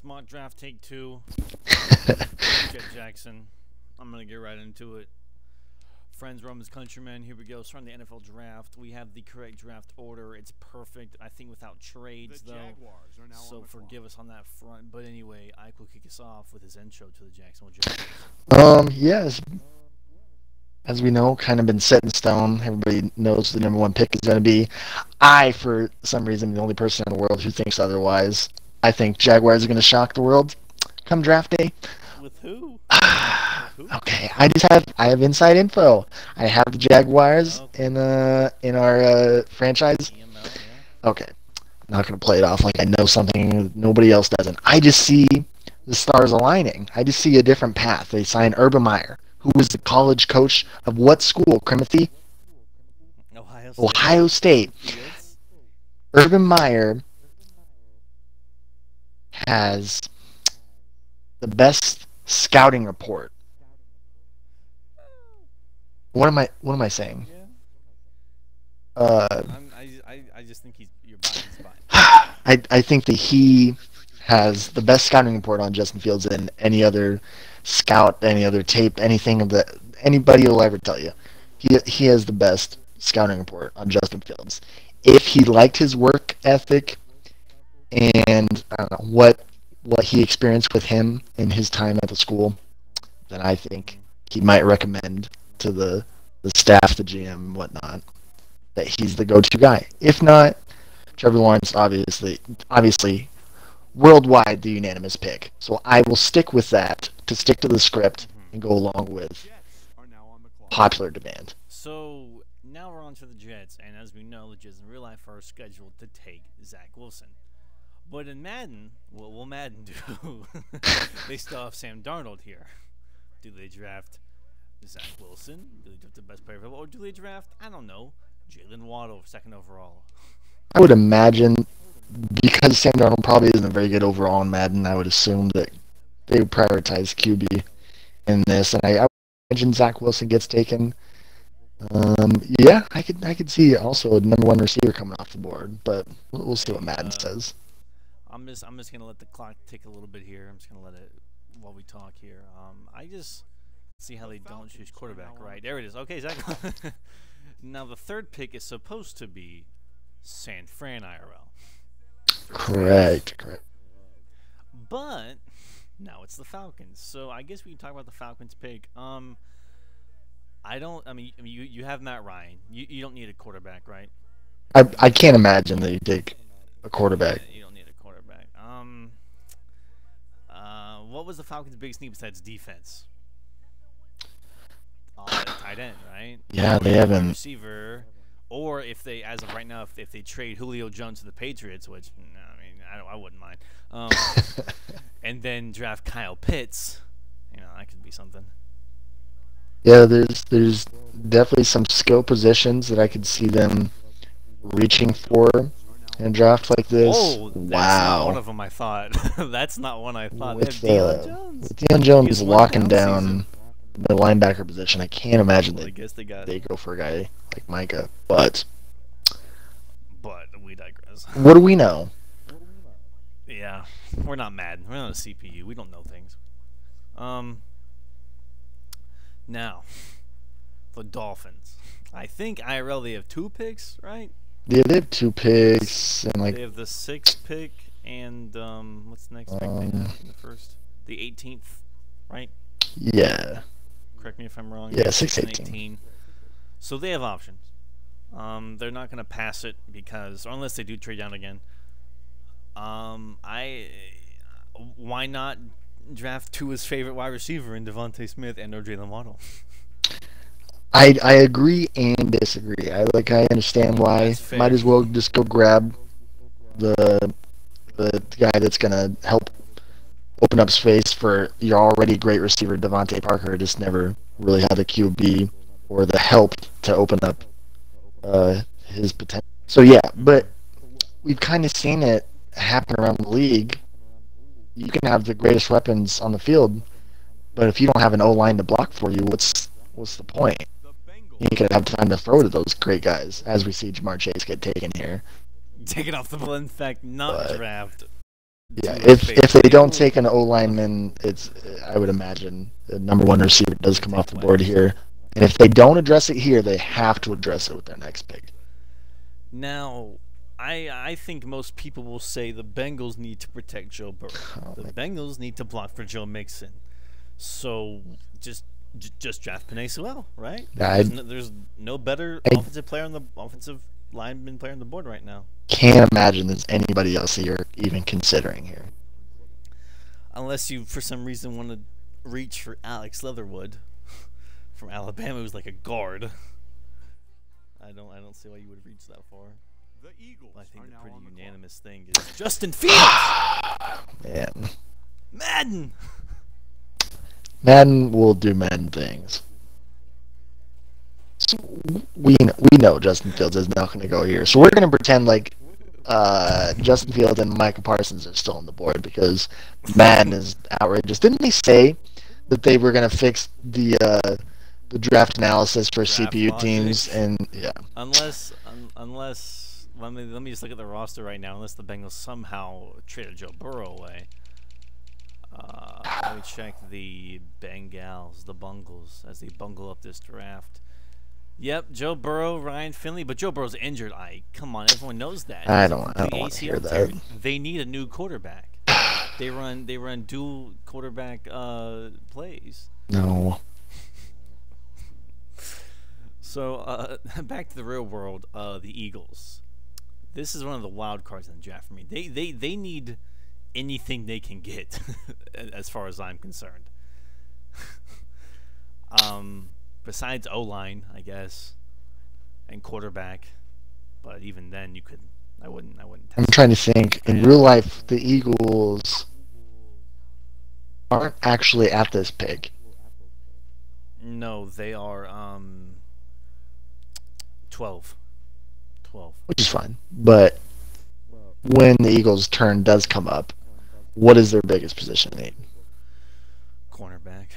Mock draft take 2. Jet Jackson. I'm gonna get right into it. Friends, Romans, countrymen, here we go. Starting the NFL draft. We have the correct draft order. It's perfect. I think without trades, though. So forgive us on that front. But anyway, Ike will kick us off with his intro to the Jacksonville Jaguars. Yes. As we know, kind of been set in stone. Everybody knows the number one pick is going to be. I, for some reason, the only person in the world who thinks otherwise. I think Jaguars are going to shock the world come draft day. With who? Okay, I have inside info. I have the Jaguars in our franchise. Okay, I'm not going to play it off like I know something nobody else doesn't. I just see the stars aligning. I just see a different path. They sign Urban Meyer, who was the college coach of what school, Timothy? Ohio State. Yes. Urban Meyer has the best scouting report. What am I saying? Yeah. I just think you're fine. I think that he has the best scouting report on Justin Fields than any other scout, any other tape, anything of that anybody will ever tell you. He has the best scouting report on Justin Fields. If he liked his work ethic and I don't know what he experienced with him in his time at the school, then I think he might recommend to the staff, the GM, and whatnot, that he's the go-to guy. If not, Trevor Lawrence, obviously, worldwide the unanimous pick. So I will stick with that to stick to the script and go along with popular demand. So now we're on to the Jets, and as we know, the Jets in real life are scheduled to take Zach Wilson. But in Madden, what will Madden do? They still have Sam Darnold here. Do they draft Zach Wilson? Do they draft the best player available? Or do they draft, I don't know, Jalen Waddle, 2nd overall? I would imagine, because Sam Darnold probably isn't a very good overall in Madden, I would assume that they would prioritize QB in this. And I would imagine Zach Wilson gets taken. Yeah, I could see also a number 1 receiver coming off the board, but we'll see what Madden says. I'm just gonna let the clock tick a little bit here. I'm just gonna let it while we talk here. I just see how they don't choose quarterback. Right there it is. Okay, Zach. Now the 3rd pick is supposed to be San Fran IRL. Correct. But now it's the Falcons. So I guess we can talk about the Falcons pick. You have Matt Ryan. You don't need a quarterback, right? I can't imagine that you take a quarterback. You don't need a quarterback. What was the Falcons' biggest need besides defense? Tight end, right? Yeah, they haven't. Receiver, or if they, as of right now, if they trade Julio Jones to the Patriots, which I wouldn't mind, and then draft Kyle Pitts, that could be something. Yeah, there's definitely some skill positions that I could see them reaching for in a draft like this. Oh, that's not one of them I thought. That's not one I thought. With Deion Jones. With Deion Jones locking down the linebacker position, I can't imagine I guess they go for a guy like Micah. But we digress. What do we know? Yeah, we're not mad. We're not a CPU. We don't know things. Now, the Dolphins. I think IRL they have 2 picks, right? Yeah, they have 2 picks and they have the 6th pick and what's the next pick? They have in the first, the 18th, right? Yeah. Correct me if I'm wrong. Yeah, 6, 18. So they have options. They're not going to pass it because, or unless they do trade down again. Why not draft Tua's favorite wide receiver in Devontae Smith and or Jalen Waddle? I agree and disagree. I understand why. Might as well just go grab the guy that's gonna help open up space for your already great receiver Devontae Parker. Just never really had the QB or the help to open up his potential. So yeah, but we've kind of seen it happen around the league. You can have the greatest weapons on the field, but if you don't have an O-line to block for you, what's the point? You could have time to throw to those great guys, as we see Jamar Chase get taken here. Taken off the ball, in fact, not draft Yeah, two if they don't favorite. take an O lineman, it's I would imagine the number one receiver does come off the board here. And if they don't address it here, they have to address it with their next pick. Now, I think most people will say the Bengals need to protect Joe Burrow. Oh, The Bengals need to block for Joe Mixon. So just draft Penei Sewell, right? There's no better offensive lineman player on the board right now. Can't imagine there's anybody else that you're even considering here. Unless you, for some reason, want to reach for Alex Leatherwood from Alabama, who's like a guard. I don't see why you would reach that far. The Eagles I think are the now pretty on the unanimous thing is Justin Fields. Man, Madden. Madden will do Madden things. So we know Justin Fields is not going to go here, so we're going to pretend like Justin Fields and Micah Parsons are still on the board because Madden is outrageous. Didn't they say that they were going to fix the draft analysis for Draft CPU logic. teams? And yeah, Unless let me just look at the roster right now. Unless the Bengals somehow traded Joe Burrow away. Let me check the Bengals, the Bungles, as they bungle up this draft. Yep, Joe Burrow, Ryan Finley, but Joe Burrow's injured. Come on, everyone knows that. I don't want to hear that. They need a new quarterback. They run dual quarterback plays. No. So back to the real world, the Eagles. This is one of the wild cards in the draft for me. They need anything they can get, as far as I'm concerned. Besides O-line, I guess, and quarterback, but even then, I wouldn't. I'm trying to think. In real life, the Eagles aren't actually at this pick. No, they are 12. Which is fine. But when the Eagles' turn does come up, what is their biggest position need? Cornerback.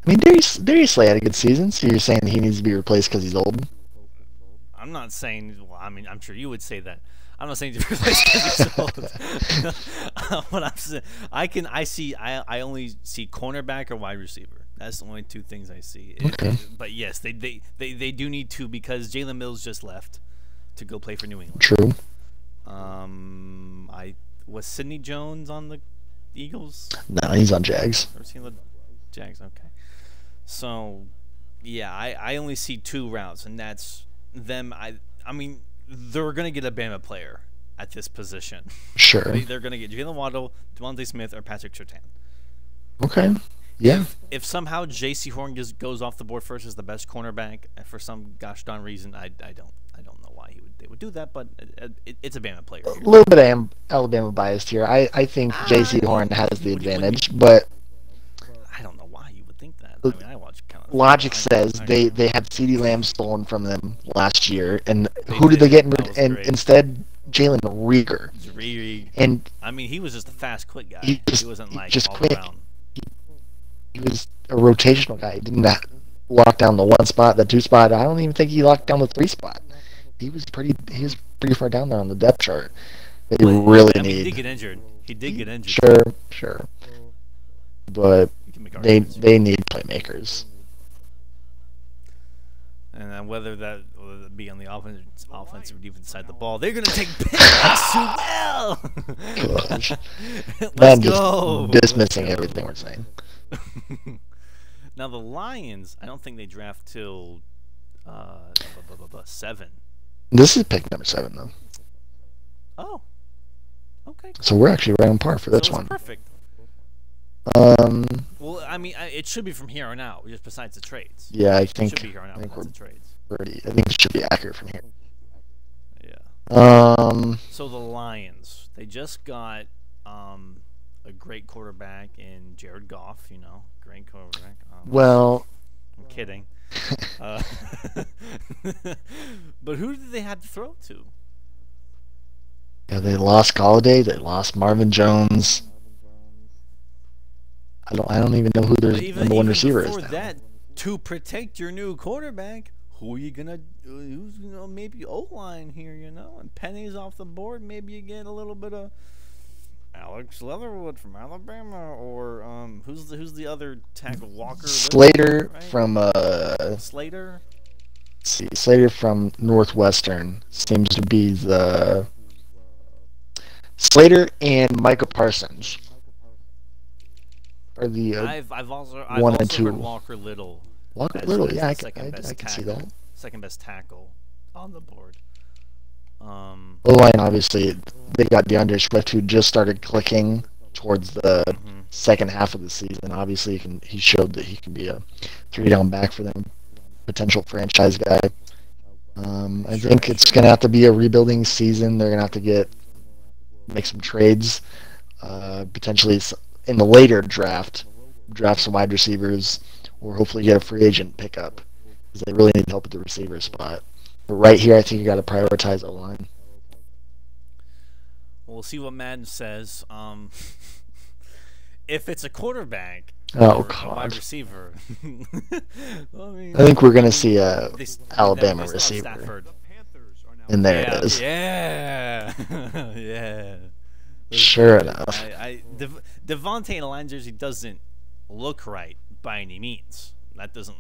I mean, Darius Slay had a good season, so you're saying he needs to be replaced because he's old? I'm not saying. Well, I mean, I'm sure you would say that. I'm not saying to replace because he's old. What I'm saying, I only see cornerback or wide receiver. That's the only two things I see. Okay. But yes, they do need to, because Jalen Mills just left to go play for New England. True. Was Sidney Jones on the Eagles? No, he's on Jags. Or seen the Jags? Okay. So, yeah, I only see two routes, and that's them. I mean, they're gonna get a Bama player at this position. Sure. They're gonna get Jalen Waddle, Devontae Smith, or Patrick Surtain. Okay. Yeah. If somehow J.C. Horn goes off the board first as the best cornerback for some gosh darn reason, I don't know why they would do that, but it's a Bama player. A little bit of Alabama biased here. I think J.C. Horn has the advantage, but I don't know why you would think that. I mean, I watch kind of logic says they had CeeDee Lamb stolen from them last year, and who did they get instead? Jalen Reagor. And I mean, he was just a fast, quick guy. He wasn't like just all quick. around. He was a rotational guy. He didn't lock down the one spot, the two spot. I don't even think he locked down the three spot. He was pretty far down there on the depth chart. They really need. He did get injured. Sure. But they need playmakers. And then whether that be on the offensive or defensive side of the ball, they're going to take Penei Sewell. Let's go. Just dismissing everything we're saying. Now the Lions, I don't think they draft till 7. This is pick number 7, though. Oh, okay. So we're actually right on par for this one. Perfect. Well, I mean, it should be from here on out, just besides the trades. Yeah, I think. It should be here on out besides the trades. I think it should be accurate from here. Yeah. So the Lions, they just got a great quarterback in Jared Goff. Great quarterback. Well, I'm kidding. But who did they have to throw to? Yeah, they lost Galladay. They lost Marvin Jones. I don't even know who their number one receiver is now. That, to protect your new quarterback, who are you gonna? Maybe O-line here, and Penny's off the board. Maybe you get a little bit of Alex Leatherwood from Alabama, or who's the other tackle? Walker Little, Slater right? from Slater. see, Slater from Northwestern seems to be the Slater and Micah Parsons are the I've one and also heard two. Walker Little Walker as Little, yeah, the I, second I best can see that. tackle, on the board. O line, obviously, they got DeAndre Swift, who just started clicking towards the Mhm. second half of the season. Obviously, he showed that he can be a three-down back for them, potential franchise guy. I think it's Sure. going to have to be a rebuilding season. They're going to have to make some trades, potentially in the later draft some wide receivers, or hopefully get a free agent pickup because they really need help at the receiver spot. But right here, I think you got to prioritize O line. We'll see what Madden says. If it's a quarterback Oh or a wide God. receiver, I I think we're going to see a they, Alabama they still have receiver. Stafford. And there Yeah, it is. yeah, yeah. Let's Sure do it. enough. Devontae in a line jersey doesn't look right by any means. That doesn't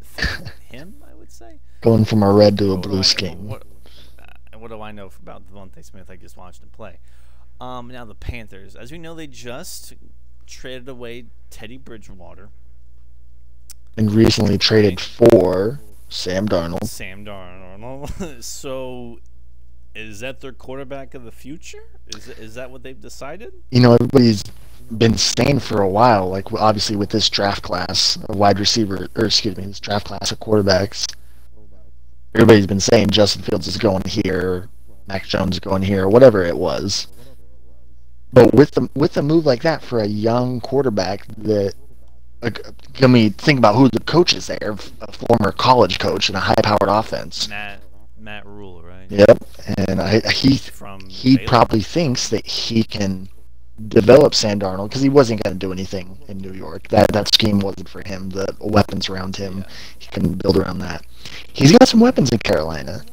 fit him, I would say. Going from a red to a What do blue I know? scheme. What do I know about Devontae Smith? I just watched him play. Now the Panthers, as we know, they just traded away Teddy Bridgewater. And recently traded for Sam Darnold. Sam Darnold. So, is that their quarterback of the future? Is that what they've decided? You know, everybody's been saying for a while, like obviously with this draft class of wide receiver, or excuse me, this draft class of quarterbacks, everybody's been saying Justin Fields is going here, Mac Jones is going here, whatever it was. But with a move like that for a young quarterback, that I mean, think about who the coach is there, a former college coach in a high-powered offense. Matt Rule, right? Yep, and From he Baylor. probably thinks that he can develop Sam Darnold because he wasn't going to do anything in New York. That scheme wasn't for him. The weapons around him, Yeah. he couldn't build around that. He's got some weapons in Carolina.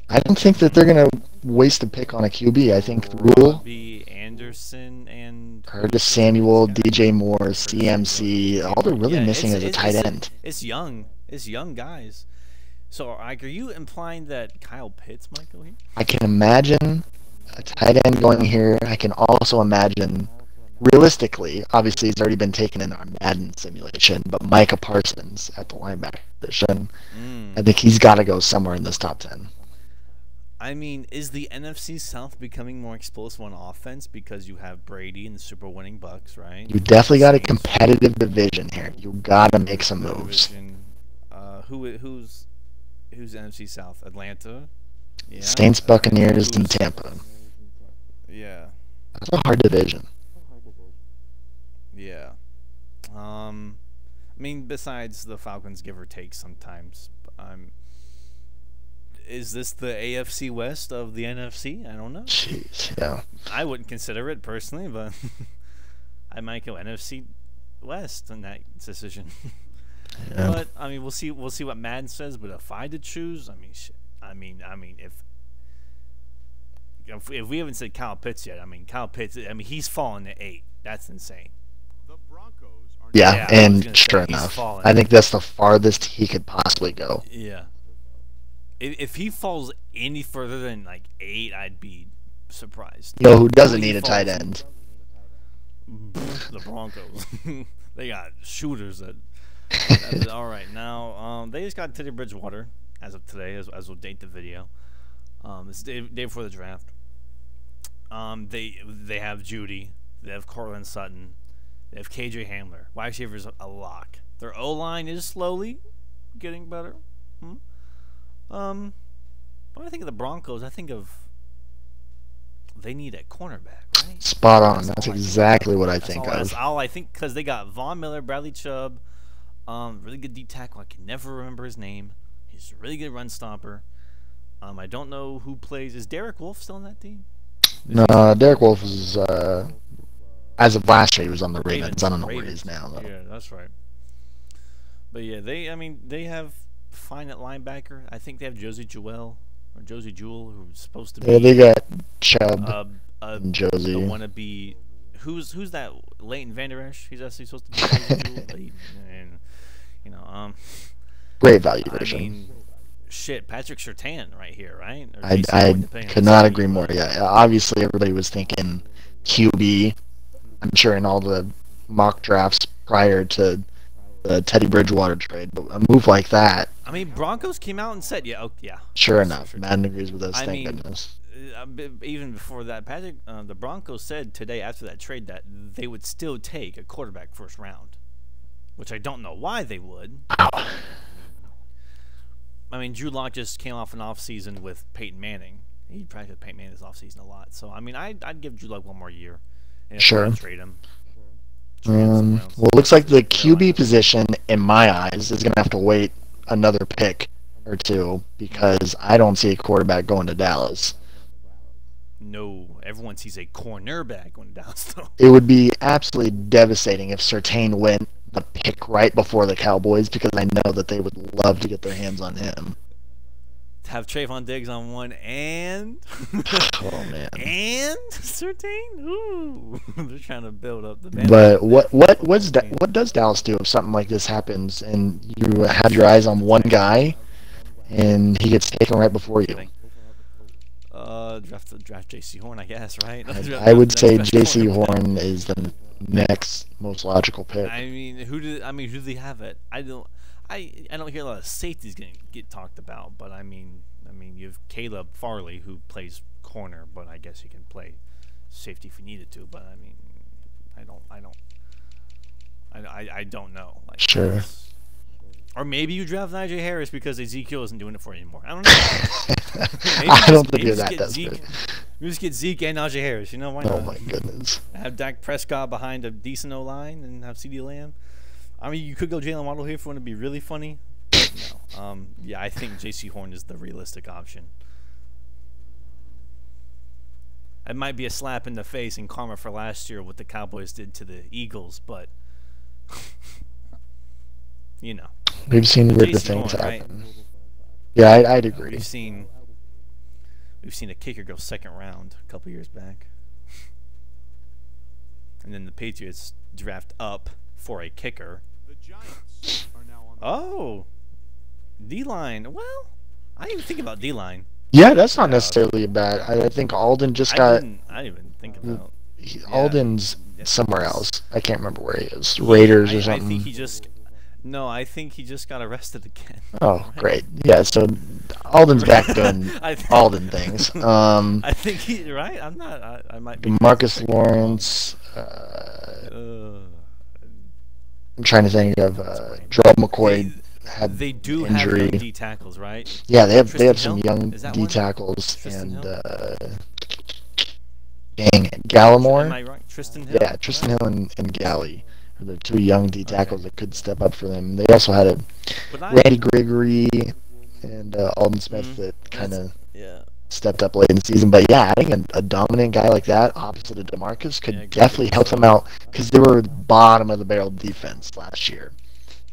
I don't think that they're going to waste a pick on a QB. I think Rule, Robbie Anderson and Curtis Samuel, guy? DJ Moore, Curtis Samuel, CMC, all they're DJ Moore. really Yeah, missing is a tight end. It's young. It's young guys. So, Ike, are you implying that Kyle Pitts might go here? I can imagine a tight end going here. I can also imagine, realistically, obviously he's already been taken in our Madden simulation, but Micah Parsons at the linebacker position, I think he's got to go somewhere in this top 10. I mean, is the NFC South becoming more explosive on offense because you have Brady and the Super winning Bucks, right? You definitely got a Saints. competitive division here. You got to make some moves. Division. Who's NFC South? Atlanta. Yeah. Saints, Buccaneers, and Tampa. Yeah. That's a hard division. Yeah. I mean, besides the Falcons, give or take sometimes. Is this the AFC West of the NFC? I don't know. Jeez, yeah. I wouldn't consider it personally, but I might go NFC West in that decision. Yeah. But I mean, we'll see. We'll see what Madden says. But if I had to choose, I mean, if we haven't said Kyle Pitts yet, I mean, Kyle Pitts. I mean, he's fallen to 8. That's insane. Yeah, I was and gonna sure say, he's enough, fallen. I think that's the farthest he could possibly go. Yeah. If he falls any further than like 8, I'd be surprised. You know who doesn't He need a tight falls- end? The Broncos. They got shooters that. All right, now they just got Teddy Bridgewater as of today, as we'll date the video. It's day before the draft. They have Judy, they have Cortland Sutton, they have KJ Hamler. Wide receivers a lock. Their O line is slowly getting better. When I think of the Broncos, I think of they need a cornerback, right? Spot on. That's exactly what I think of. That's all I think, because they got Von Miller, Bradley Chubb, really good D tackle. I can never remember his name. He's a really good run stopper. I don't know who plays. Is Derek Wolf still on that team? No, Derek Wolf was, as of last year, he was on the Ravens. I don't know where he is now, though. Yeah, that's right. But yeah, they have fine at linebacker. I think they have Josie Jewell, who's supposed to be Yeah, they got Chubb. and the Josie. wannabe. Who's that? Leighton Vander Esch. He's actually supposed to be Leighton, and Great value I version. mean, shit, Patrick Surtain right here, right? Or I, JC I Horn, depending on could the not city, agree more. but Yeah, obviously everybody was thinking QB. I'm sure in all the mock drafts prior to the Teddy Bridgewater trade, but a move like that, I mean, Broncos came out and said, yeah, oh, yeah, sure it's enough, Surtain. Madden agrees with us. I Thank mean, goodness. even before that, Patrick, the Broncos said today after that trade that they would still take a quarterback first round, which I don't know why they would. Wow. I mean, Drew Lock just came off an offseason with Peyton Manning. He practiced with Peyton Manning this offseason a lot. So, I mean, I'd give Drew Lock one more year. And if Sure. I trade him. Trade him somewhere else. Well, it looks like the Carolina. QB position, in my eyes, is going to have to wait another pick or two because I don't see a quarterback going to Dallas. No, everyone sees a cornerback going down. So It would be absolutely devastating if Surtain went the pick right before the Cowboys because I know that they would love to get their hands on him. have Trayvon Diggs on one and Oh man. and Surtain. Ooh, they're trying to build up the. But what does Dallas do if something like this happens and you have your eyes on one guy and he gets taken right before you? Draft J.C. Horn, I guess, right? I would say J.C. Horn is the next most logical pick. I mean, who do they have it? I don't hear a lot of safeties getting get talked about, but I mean, you have Caleb Farley who plays corner, but I guess he can play safety if he needed to. But I mean, I don't know. Like, Sure. or maybe you draft Najee Harris because Ezekiel isn't doing it for you anymore. I don't know. I don't think you're that desperate. You just get Zeke and Najee Harris. You know why not? Oh my goodness. Have Dak Prescott behind a decent O-line and have CeeDee Lamb. I mean, you could go Jalen Waddle here if you want to be really funny. But no. Yeah, I think J.C. Horn is the realistic option. It might be a slap in the face and karma for last year what the Cowboys did to the Eagles, but you know. We've seen weirder J.C. things Horn, happen. right? Yeah, I'd agree. We've seen a kicker go second round a couple years back, and then the Patriots draft up for a kicker. The Giants are now on the Oh, D-line. Well, I didn't even think about D-line. Yeah, that's not necessarily bad. I think Alden just got. I didn't even think about. Alden's somewhere else. I can't remember where he is. Raiders or something. I think he just. No, I think he just got arrested again. Oh, Right? great. Yeah, so Alden's back doing think- Alden things. I think he's right. I'm not. I might be. Marcus Lawrence. I'm trying to think of Gerald McCoy had They do injury. have young D tackles, right? Yeah, they have Tristan some Hill? young Is that D one? tackles Tristan and Hill? dang it, Gallimore. Am I right? Tristan Hill. Yeah, Tristan Hill and Galley are the two young D tackles that could step up for them. They also had Randy Gregory and Alden Smith that kind of stepped up late in the season. But yeah, adding a dominant guy like that opposite of DeMarcus could definitely help them out because they were bottom of the barrel defense last year.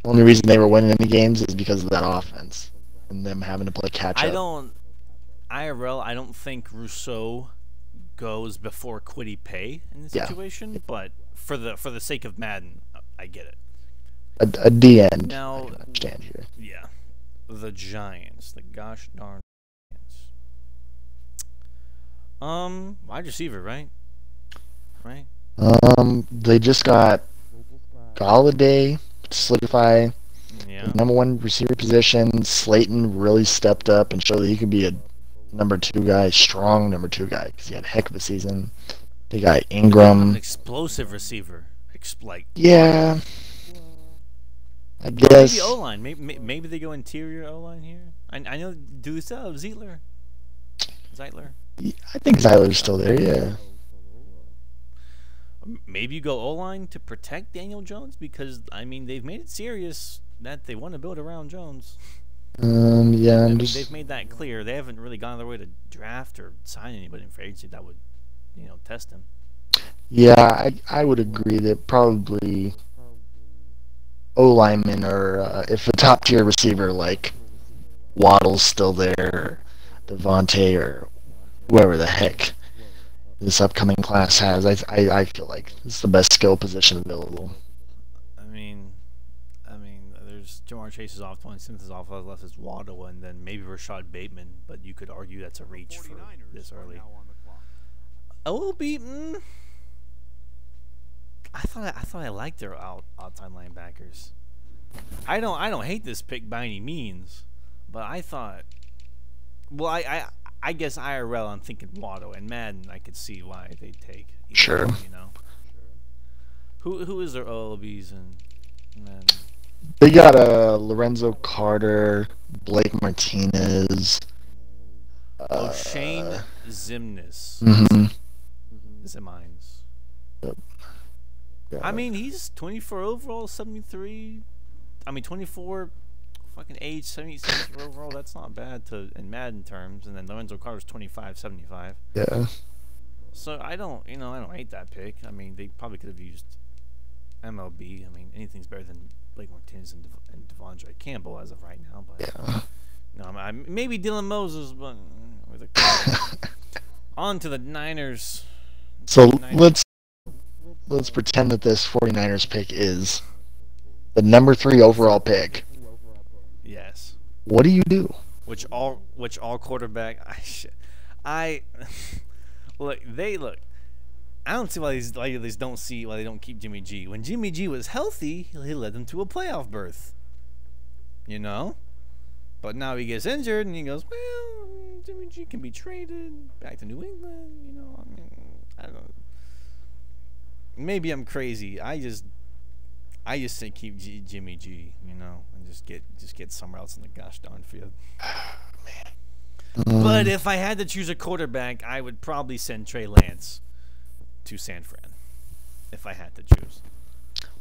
The only reason they were winning any games is because of that offense and them having to play catch up. I don't think Rousseau goes before Quiddy Pay in this situation, but for the sake of Madden, I get it. A D end. Now, I can understand here. yeah, the Giants, the gosh darn Giants. Wide receiver, right? Right. They just got Galladay to solidify Yeah. the number one receiver position. Slayton really stepped up and showed that he could be a number two guy, strong number two guy, because he had a heck of a season. They got An Ingram. explosive receiver. Yeah, I guess. Maybe O-line. Maybe they go interior O-line here. I know. Do they still have Zeitler? I think Zyler's still there. Yeah. Maybe you go O-line to protect Daniel Jones because I mean they've made it serious that they want to build around Jones. Yeah. I mean, they've made that clear. They haven't really gone their way to draft or sign anybody in free agency that would, test him. Yeah, I would agree that probably O-lineman or if a top tier receiver like Waddle's still there, or Devontae or whoever the heck this upcoming class has. I feel like it's the best skill position available. I mean, there's Jamar Chase is off, Tony Smith is off, left is Waddle, and then maybe Rashad Bateman. But you could argue that's a reach for 49ers this are early. now on the clock. A little beaten. I thought I liked their outside linebackers. I don't hate this pick by any means, but I thought, well, I guess IRL I'm thinking Waddle, and Madden I could see why they take either, Sure. you know. Who is their OLBs and Madden? They got Lorenzo Carter, Blake Martinez. Shane Zimnis. Mm-hmm. Zimines. Yeah. I mean, he's 24 overall, 73. I mean, 24 fucking age, 74 overall. That's not bad to in Madden terms. And then Lorenzo Carter's 25, 75. Yeah. So I don't hate that pick. I mean, they probably could have used MLB. I mean, anything's better than Blake Martinez and Devondre Campbell as of right now. But Yeah. maybe Dylan Moses, but with a on to the Niners. So let's pretend that this 49ers pick is the number 3 overall pick. Yes. What do you do? Which all quarterback I look. I don't see why these don't see why they don't keep Jimmy G. When Jimmy G was healthy, he led them to a playoff berth. You know? But now he gets injured and he goes, well, Jimmy G can be traded back to New England, you know. I mean, I don't. Maybe I'm crazy. I just say keep Jimmy G, you know, and just get somewhere else in the gosh darn field. But if I had to choose a quarterback, I would probably send Trey Lance to San Fran. If I had to choose.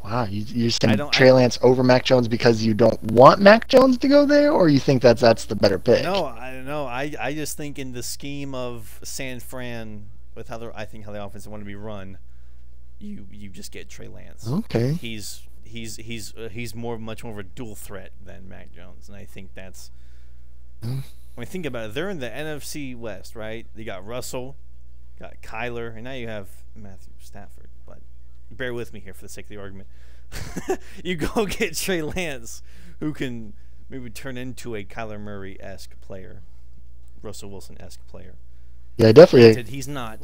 Wow, you're saying Trey Lance over Mac Jones because you don't want Mac Jones to go there, or you think that's the better pick? No, I don't know. I just think in the scheme of San Fran, with how the offense want to be run, you just get Trey Lance. Okay. He's much more of a dual threat than Mac Jones, and I think that's. When you think about it, they're in the NFC West, right? They got Russell, got Kyler, and now you have Matthew Stafford. But bear with me here for the sake of the argument. You go get Trey Lance, who can maybe turn into a Kyler Murray-esque player, Russell Wilson-esque player. Yeah, definitely. He's not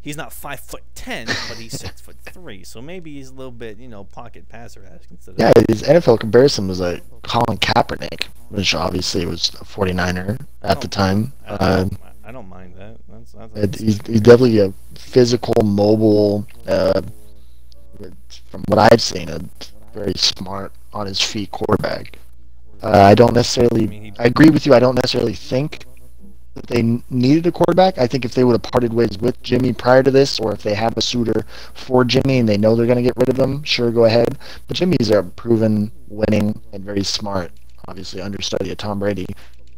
5'10", but he's 6'3", so maybe he's a little bit, pocket passer-esque instead of. Yeah, his NFL comparison was like Colin Kaepernick, which obviously was a 49er at the time. I don't mind that. He's definitely a physical, mobile. From what I've seen, a very smart, on his feet quarterback. I don't necessarily. I agree with you. I don't necessarily think that they needed a quarterback. I think if they would have parted ways with Jimmy prior to this, or if they have a suitor for Jimmy and they know they're going to get rid of him, sure, go ahead. But Jimmy's a proven, winning, and very smart, obviously understudy of Tom Brady.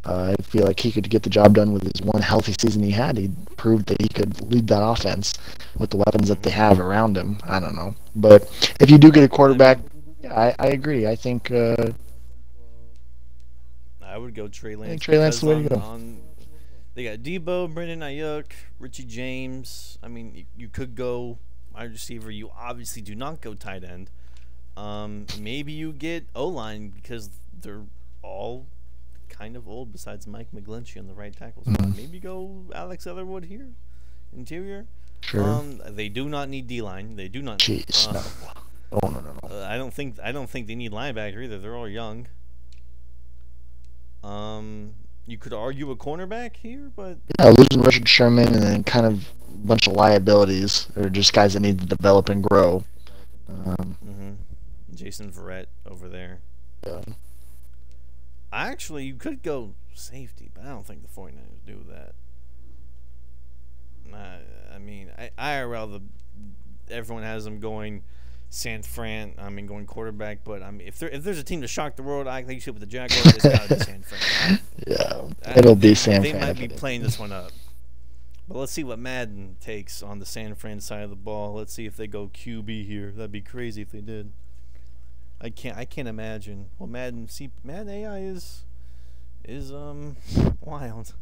I feel like he could get the job done with his one healthy season he had. He proved that he could lead that offense with the weapons that they have around him. I don't know. But if you do get a quarterback, yeah, I agree. I think I would go Trey Lance. I think Trey Lance is the way to go. They got Debo, Brandon Ayuk, Richie James. I mean, you could go wide receiver. You obviously do not go tight end. Maybe you get O-line because they're all kind of old besides Mike McGlinchey on the right tackle spot. Mm-hmm. Maybe go Alex Leatherwood here, interior. Sure. They do not need D-line. They do not. Jeez, no. Oh, no. I don't think they need linebacker either. They're all young. You could argue a cornerback here, but yeah, losing Richard Sherman and then kind of a bunch of liabilities. They're just guys that need to develop and grow. Jason Verrett over there. Yeah. Actually, you could go safety, but I don't think the 49ers do that. I mean, IRL, everyone has them going San Fran. I mean, going quarterback, but I mean, if there's a team to shock the world, I think you see with the Jaguars, it's got to be San Fran. Yeah, it'll be San They Fran. might be playing this one up. But let's see what Madden takes on the San Fran side of the ball. Let's see if they go QB here. That'd be crazy if they did. I can't imagine. Well, Madden AI is wild.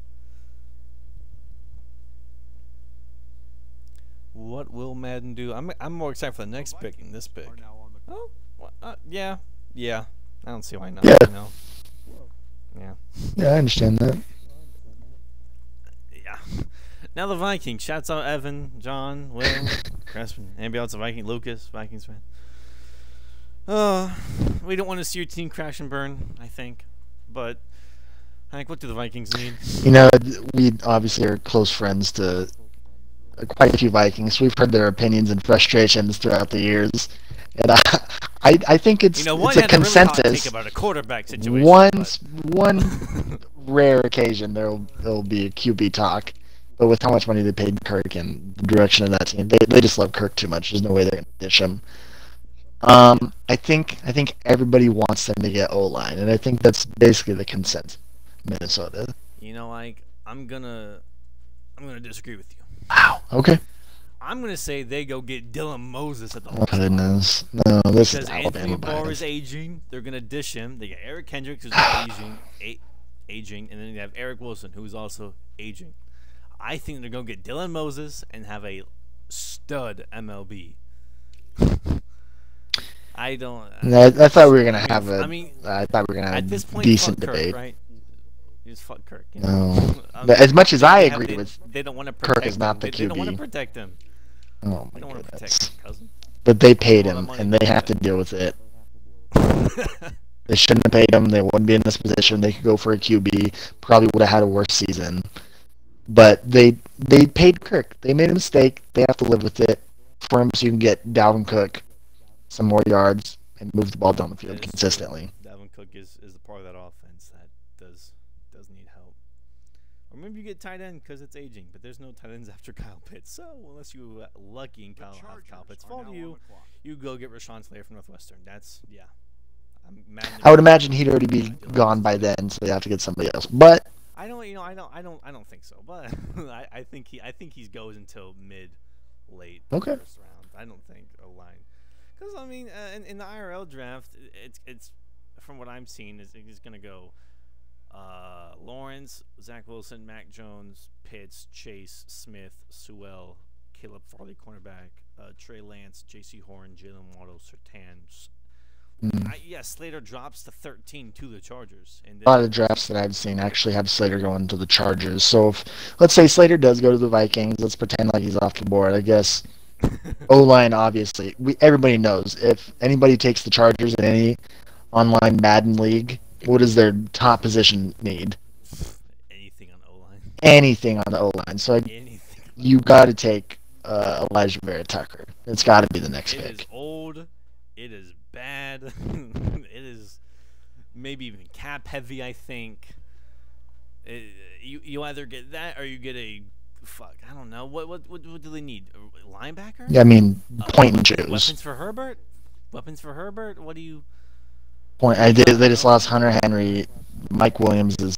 What will Madden do? I'm more excited for the next pick than this pick. Are now on the Oh, yeah. I don't see why not. Yeah. You know. Yeah. Yeah, I understand that. Yeah. Now the Vikings. Shouts out Evan, John, Will, Crespin, anybody else a Viking, Lucas, Vikings fan. We don't want to see your team crash and burn, I think. But Hank, what do the Vikings need? You know, we obviously are close friends to quite a few Vikings. We've heard their opinions and frustrations throughout the years, and I think it's One it's a had a really hot consensus. take about a quarterback situation. One rare occasion there'll be a QB talk, but with how much money they paid Kirk and the direction of that team, they just love Kirk too much. There's no way they're gonna dish him. I think everybody wants them to get O-line, and I think that's basically the consensus. Minnesota. I'm gonna disagree with you. Wow. Okay. I'm gonna say they go get Dylan Moses at the Oh goodness. No, this is because Anthony Alabama Barr bias. is aging. They're gonna dish him. They got Eric Kendricks who's aging, and then they have Eric Wilson who's also aging. I think they're gonna get Dylan Moses and have a stud MLB. I don't. I thought we were gonna have a. I mean, I thought we were gonna at have this a point, decent fuck Kirk, debate. right? You just fuck Kirk. You No. know? But as much as I agree they, with they don't want to Kirk protect is not him. the They don't want to QB. protect him. Oh They my don't want to protect goodness. him, cousin. But they paid All the him, money and they have to deal with it. They shouldn't have paid him. They wouldn't be in this position. They could go for a QB. Probably would have had a worse season. But they paid Kirk. They made a mistake. They have to live with it. For him, so you can get Dalvin Cook some more yards and move the ball down the field That is consistently. true. Dalvin Cook is the part of that offense that does need help. Or maybe you get tight end because it's aging, but there's no tight ends after Kyle Pitts. So unless you lucky and Kyle Pitts fall to you, you go get Rashawn Slater from Northwestern. That's I'm mad at I would imagine he'd already be gone by then, so they have to get somebody else. But I don't think so. But I think he goes until late Okay. first round. I don't think O-line. Because I mean, in the IRL draft, it's from what I'm seeing is he's gonna go Lawrence, Zach Wilson, Mac Jones, Pitts, Chase, Smith, Sewell, Caleb Farley, cornerback, Trey Lance, J.C. Horn, Jalen Waddle, Surtain. Slater drops to 13 to the Chargers. And a lot of the drafts that I've seen actually have Slater going to the Chargers. So if, let's say Slater does go to the Vikings, let's pretend like he's off the board. I guess O-line, obviously, everybody knows if anybody takes the Chargers in any online Madden league, what does their top position need? anything on O-line. Anything on the O-line. So Anything. you got to take Elijah Vera Tucker. It's got to be the next It pick. is old. It is bad. It is maybe even cap heavy. I think. You either get that or you get a I don't know. What do they need? A linebacker? Yeah, I mean, point and choose. Weapons for Herbert? What do you? They just lost Hunter Henry. Mike Williams is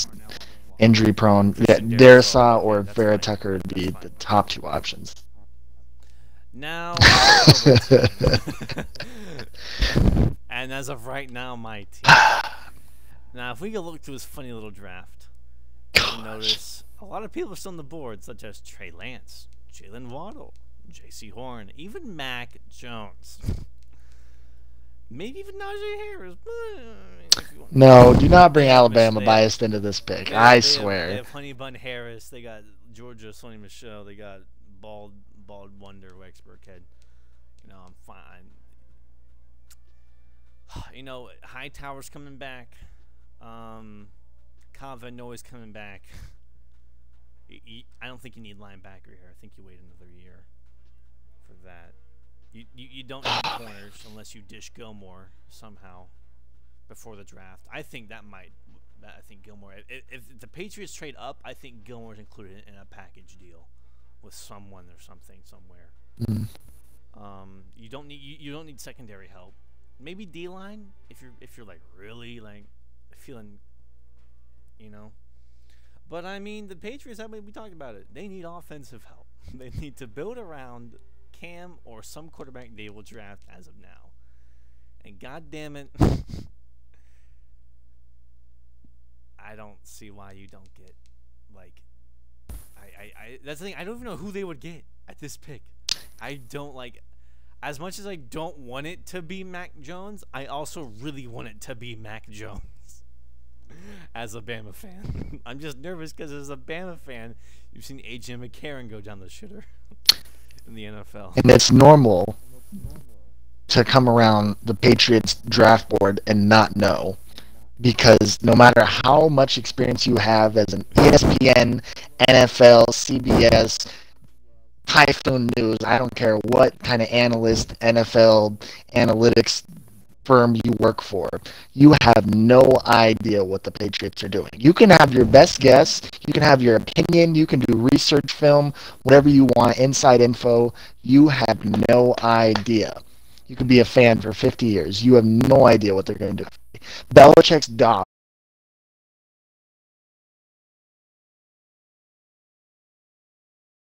injury prone. Yeah, Darisaw or Vera Tucker would be the top two options. Now, and as of right now, my team. Now, if we go look through this funny little draft, you'll notice a lot of people are still on the board, such as Trey Lance, Jalen Waddle, J.C. Horn, even Mac Jones. Maybe even Najee Harris. No, do not bring Alabama They- biased into this pick. They I have- swear. They have Honey Bun Harris. They got Georgia Sony Michelle. They got Bald Wonder Wexberg Kid. I'm fine. Hightower's coming back. Kyle Van Noy's coming back. I don't think you need linebacker here. I think you wait another year for that. You don't need corners unless you dish Gilmore somehow before the draft. I think I think Gilmore. If the Patriots trade up, I think Gilmore's included in a package deal with someone or something somewhere. Mm. You don't need secondary help. Maybe D line if you're like really like feeling, But I mean the Patriots. We talked about it. They need offensive help. They need to build around Cam or some quarterback they will draft as of now. And God damn it, I don't see why you don't get that's the thing. I don't even know who they would get at this pick. I don't like. As much as I don't want it to be Mac Jones, I also really want it to be Mac Jones. As a Bama fan, I'm just nervous because as a Bama fan, you've seen AJ McCarron go down the shitter in the NFL. And it's normal to come around the Patriots draft board and not know, because no matter how much experience you have as an ESPN, NFL, CBS, Typhoon News, I don't care what kind of analyst, NFL analytics firm you work for, you have no idea what the Patriots are doing. You can have your best guess, you can have your opinion, you can do research film, whatever you want, inside info. You have no idea. You could be a fan for 50 years. You have no idea what they're going to do. Belichick's dog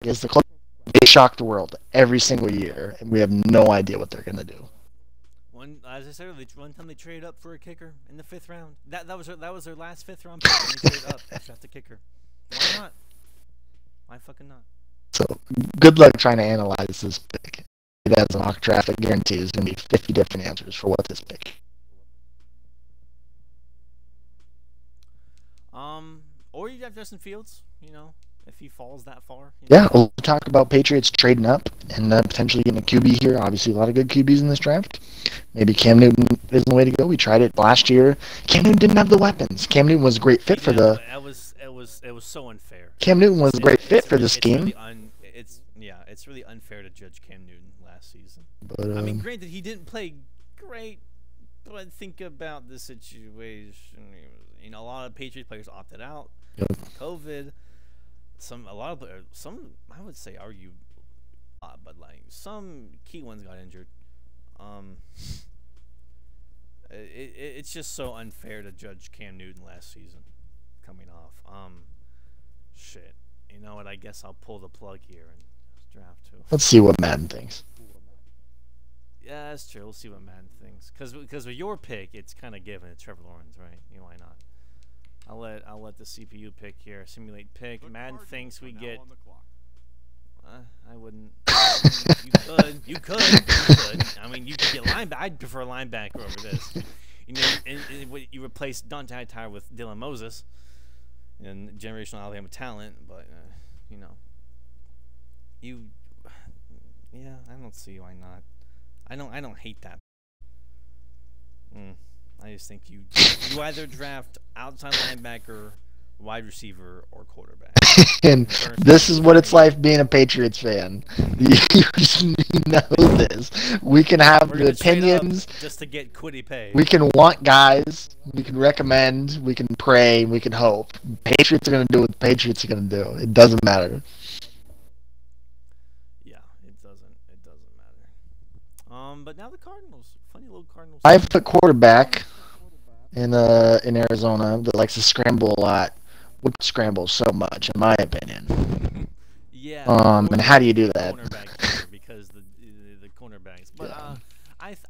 is the club. They shock the world every single year, and we have no idea what they're going to do. As I said earlier, one time they traded up for a kicker in the 5th round. That was their last 5th round pick. And they traded up to draft a kicker. Why not? Why fucking not? So good luck trying to analyze this pick. It has a mock draft. I guarantee there's going to be 50 different answers for what this pick. Or you have Justin Fields. You know, if he falls that far. Yeah, we'll talk about Patriots trading up and potentially getting a QB here. Obviously, a lot of good QBs in this draft. Maybe Cam Newton isn't the way to go. We tried it last year. Cam Newton didn't have the weapons. Cam Newton was a great fit for the. It was so unfair. Cam Newton was a great fit for the scheme. It's really unfair to judge Cam Newton last season. But I mean, granted, he didn't play great, but think about the situation. You know, a lot of Patriots players opted out. Yep. COVID. I would say argue, but like some key ones got injured. It's just so unfair to judge Cam Newton last season, coming off. Shit. You know what? I guess I'll pull the plug here and draft too. Let's see what Madden thinks. Yeah, that's true. We'll see what Madden thinks. Because with your pick, it's kind of given. It's Trevor Lawrence, right? Why not? I'll let the CPU pick here. Simulate pick. Madden thinks we get. I wouldn't. You could. I mean, you could get linebacker. I'd prefer linebacker over this. You know, and you replace Dante Hightower with Dylan Moses, and generational Alabama talent. But you know, yeah, I don't see why not. I don't hate that. I just think you either draft outside linebacker, wide receiver, or quarterback. And this is what it's like being a Patriots fan. You know this. We can have the opinions. Just to get Quiddy paid. We can want guys. We can recommend. We can pray. We can hope. Patriots are going to do what the Patriots are going to do. It doesn't matter. Yeah, it doesn't matter. But now the Cardinals. Funny little Cardinals. 5-foot quarterback in Arizona that likes to scramble a lot. Would scramble so much, in my opinion. Yeah. And how do you do that? Cornerback because the cornerbacks, but yeah.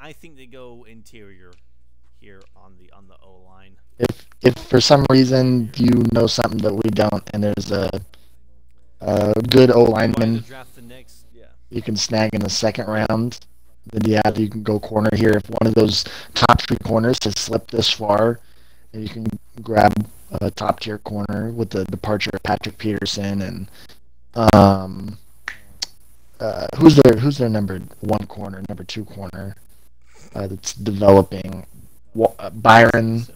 I think they go interior here on the O line. If for some reason you know something that we don't, and there's a good O lineman, you can snag in the 2nd round. Then you can go corner here. If one of those top 3 corners has slipped this far, and you can grab a top tier corner with the departure of Patrick Peterson and who's their number 1 corner, number 2 corner that's developing. Byron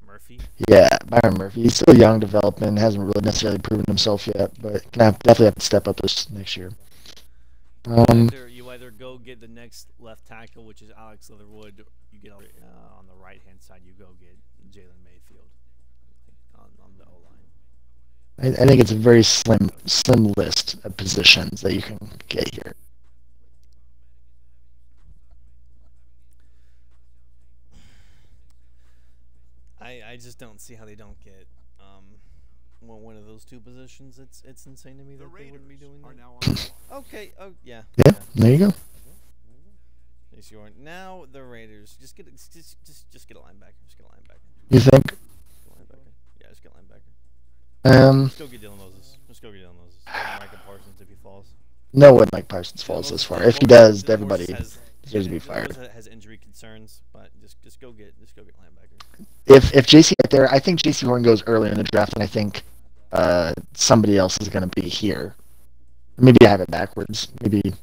Murphy. Yeah, Byron Murphy. He's still young, developing, hasn't really necessarily proven himself yet, but definitely have to step up this next year. You either go get the next left tackle, which is Alex Leatherwood. You get on the right hand side. You go get Jalen Mayfield on the O line. I think it's a very slim list of positions that you can get here. I just don't see how they don't get one of those 2 positions. It's insane to me that they wouldn't be doing that. Okay. Oh yeah. Yeah. There you go. Yes, you are. Now the Raiders. Just get a linebacker. Just get a linebacker. You think? Yeah, just get a linebacker. Let's go get Dylan Moses. Just go get Dylan Moses. No one like Parsons falls this far. If he does, everybody has, deserves to be yeah, fired. has injury concerns, but just go get linebacker. If JC right there, I think JC Horn goes early in the draft, and I think somebody else is going to be here. Maybe I have it backwards. Maybe